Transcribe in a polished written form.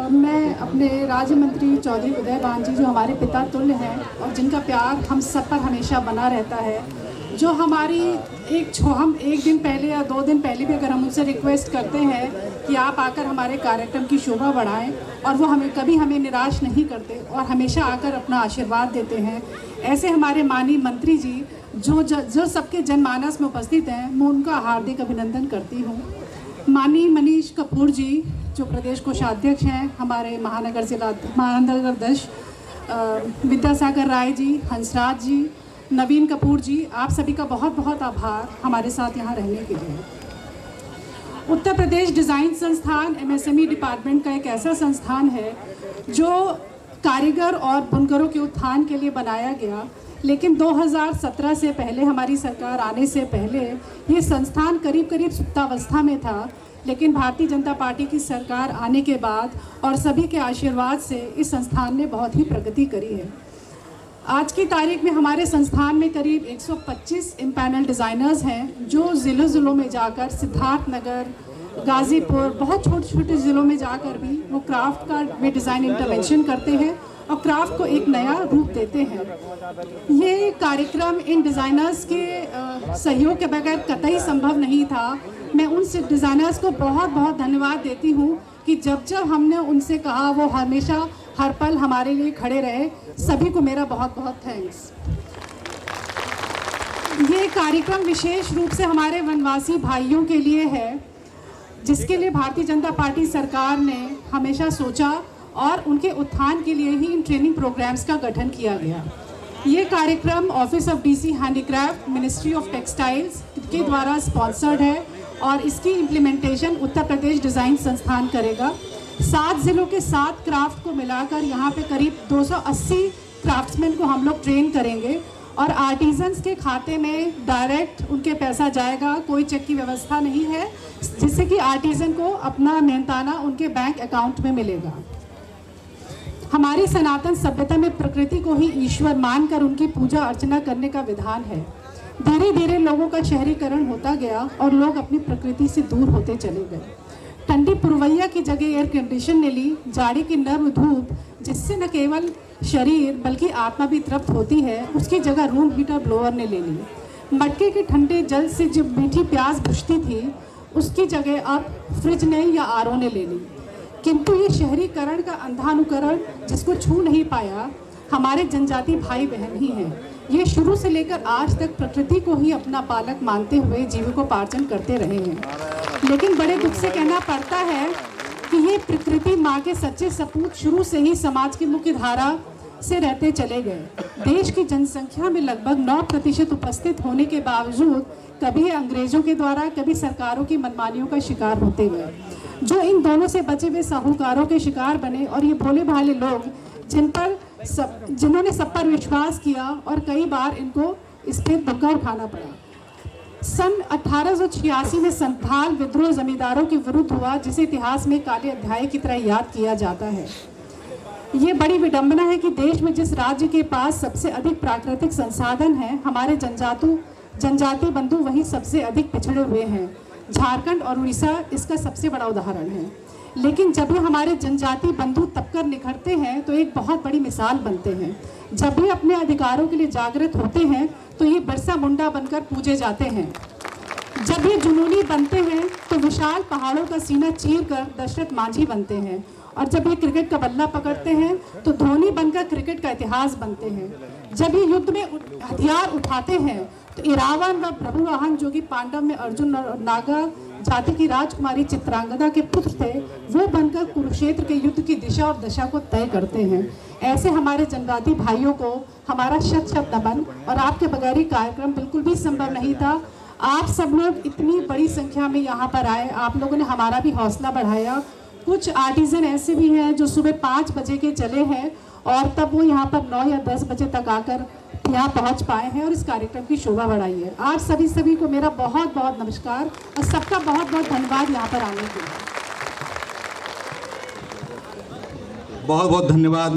मैं अपने राज्य मंत्री चौधरी उदय भान जी, जो हमारे पिता तुल्य हैं और जिनका प्यार हम सब पर हमेशा बना रहता है, जो हमारी हम एक दिन पहले या 2 दिन पहले भी अगर हम उनसे रिक्वेस्ट करते हैं कि आप आकर हमारे कार्यक्रम की शोभा बढ़ाएं, और वो कभी हमें निराश नहीं करते और हमेशा आकर अपना आशीर्वाद देते हैं। ऐसे हमारे माननीय मंत्री जी जो सबके जनमानस में उपस्थित हैं, मैं उनका हार्दिक अभिनंदन करती हूँ। माननीय मनीष कपूर जी, जो प्रदेश कोषाध्यक्ष हैं, हमारे महानगर 10, विद्यासागर राय जी, हंसराज जी, नवीन कपूर जी, आप सभी का बहुत बहुत आभार हमारे साथ यहाँ रहने के लिए। उत्तर प्रदेश डिज़ाइन संस्थान MSME डिपार्टमेंट का एक ऐसा संस्थान है जो कारीगर और बुनकरों के उत्थान के लिए बनाया गया, लेकिन 2017 से पहले, हमारी सरकार आने से पहले, ये संस्थान करीब सुप्तावस्था में था। लेकिन भारतीय जनता पार्टी की सरकार आने के बाद और सभी के आशीर्वाद से इस संस्थान ने बहुत ही प्रगति करी है। आज की तारीख में हमारे संस्थान में करीब 125 इम्पैनल डिज़ाइनर्स हैं, जो ज़िलों में जाकर, सिद्धार्थनगर, गाज़ीपुर, बहुत छोटे ज़िलों में जाकर भी वो क्राफ्ट का वे डिज़ाइन इंटरवेंशन करते हैं और क्राफ्ट को एक नया रूप देते हैं। ये कार्यक्रम इन डिज़ाइनर्स के सहयोग के बगैर कतई संभव नहीं था। मैं उन डिज़ाइनर्स को बहुत बहुत धन्यवाद देती हूँ कि जब हमने उनसे कहा, वो हमेशा हर पल हमारे लिए खड़े रहे। सभी को मेरा बहुत बहुत थैंक्स। ये कार्यक्रम विशेष रूप से हमारे वनवासी भाइयों के लिए है, जिसके लिए भारतीय जनता पार्टी सरकार ने हमेशा सोचा और उनके उत्थान के लिए ही इन ट्रेनिंग प्रोग्राम्स का गठन किया गया। ये कार्यक्रम office of DC handicraft, ministry of textiles के द्वारा स्पॉन्सर्ड है और इसकी इम्प्लीमेंटेशन उत्तर प्रदेश डिज़ाइन संस्थान करेगा। 7 ज़िलों के 7 क्राफ्ट को मिलाकर यहाँ पे करीब 280 क्राफ्ट्समैन को हम लोग ट्रेन करेंगे और आर्टिजन्स के खाते में डायरेक्ट उनके पैसा जाएगा। कोई चेक की व्यवस्था नहीं है, जिससे कि आर्टिजन को अपना मेहनताना उनके बैंक अकाउंट में मिलेगा। हमारी सनातन सभ्यता में प्रकृति को ही ईश्वर मानकर उनकी पूजा अर्चना करने का विधान है। धीरे धीरे लोगों का शहरीकरण होता गया और लोग अपनी प्रकृति से दूर होते चले गए। ठंडी पुरवैया की जगह एयर कंडीशन ने ली, जाड़ी की नर्म धूप जिससे न केवल शरीर बल्कि आत्मा भी तृप्त होती है, उसकी जगह रूम हीटर ब्लोअर ने ले ली। मटके के ठंडे जल से जो मीठी प्यास बुझती थी, उसकी जगह अब फ्रिज ने या RO ने ले ली। किंतु ये शहरीकरण का अंधानुकरण जिसको छू नहीं पाया, हमारे जनजाति भाई बहन ही हैं। ये शुरू से लेकर आज तक प्रकृति को ही अपना पालक मानते हुए जीविकोपार्जन करते रहे हैं। लेकिन बड़े दुख से कहना पड़ता है कि ये प्रकृति माँ के सच्चे सपूत शुरू से ही समाज की मुख्य धारा से रहते चले गए। देश की जनसंख्या में लगभग 9% उपस्थित होने के बावजूद कभी अंग्रेजों के द्वारा, कभी सरकारों की मनमानियों का शिकार होते गए, जो इन दोनों से बचे हुए साहूकारों के शिकार बने। और ये भोले भाले लोग जिन्होंने सब पर विश्वास किया और कई बार इनको इस पर धक्का उठाना पड़ा। सन 1886 में संथाल विद्रोह जमींदारों के विरुद्ध हुआ, जिसे इतिहास में काले अध्याय की तरह याद किया जाता है। ये बड़ी विडंबना है कि देश में जिस राज्य के पास सबसे अधिक प्राकृतिक संसाधन हैं, हमारे जनजाति बंधु वहीं सबसे अधिक पिछड़े हुए हैं। झारखंड और उड़ीसा इसका सबसे बड़ा उदाहरण है। लेकिन जब भी हमारे जनजाति बंधु तपकर निखरते हैं तो एक बहुत बड़ी मिसाल बनते हैं। जब भी अपने अधिकारों के लिए जागृत होते हैं तो ये बिरसा मुंडा बनकर पूजे जाते हैं। जब ये जुनूनी बनते हैं तो विशाल पहाड़ों का सीना चीर कर दशरथ मांझी बनते हैं। और जब ये क्रिकेट का बल्ला पकड़ते हैं तो धोनी बनकर क्रिकेट का इतिहास बनते हैं। जब ये युद्ध में हथियार उठाते हैं तो इरावन व प्रभुवाहन, जो कि पांडव में अर्जुन और नागा जाति की राजकुमारी चित्रांगदा के पुत्र थे, वो बनकर कुरुक्षेत्र के युद्ध की दिशा और दशा को तय करते हैं। ऐसे हमारे जनजाति भाइयों को हमारा शत शत नमन। और आपके बगैर कार्यक्रम बिल्कुल भी संभव नहीं था। आप सब लोग इतनी बड़ी संख्या में यहाँ पर आए, आप लोगों ने हमारा भी हौसला बढ़ाया। कुछ आर्टिजन ऐसे भी हैं जो सुबह 5 बजे के चले हैं और तब वो यहाँ पर 9 या 10 बजे तक आकर यहाँ पहुँच पाए हैं और इस कार्यक्रम की शोभा बढ़ाई है। आप सभी को मेरा बहुत बहुत नमस्कार और सबका बहुत बहुत धन्यवाद यहाँ पर आने के लिए। बहुत बहुत धन्यवाद।